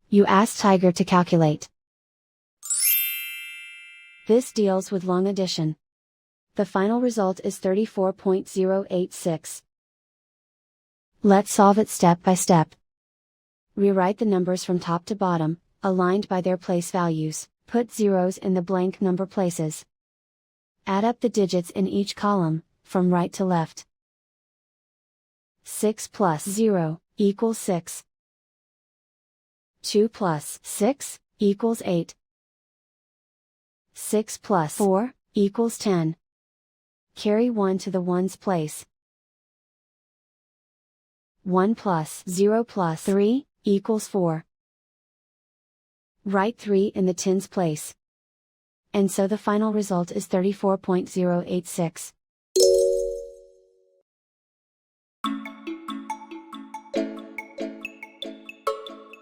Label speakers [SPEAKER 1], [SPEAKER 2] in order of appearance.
[SPEAKER 1] You ask Tiger to calculate. This deals with long addition. The final result is 34.086. Let's solve it step by step. Rewrite the numbers from top to bottom, aligned by their place values, put zeros in the blank number places. Add up the digits in each column, from right to left. 6 plus 0 equals 6. 2 plus 6 equals 8. 6 plus 4 equals 10. Carry 1 to the ones place. 1 plus 0 plus 3 equals 4. Write 3 in the tens place. And so the final result is 34.086.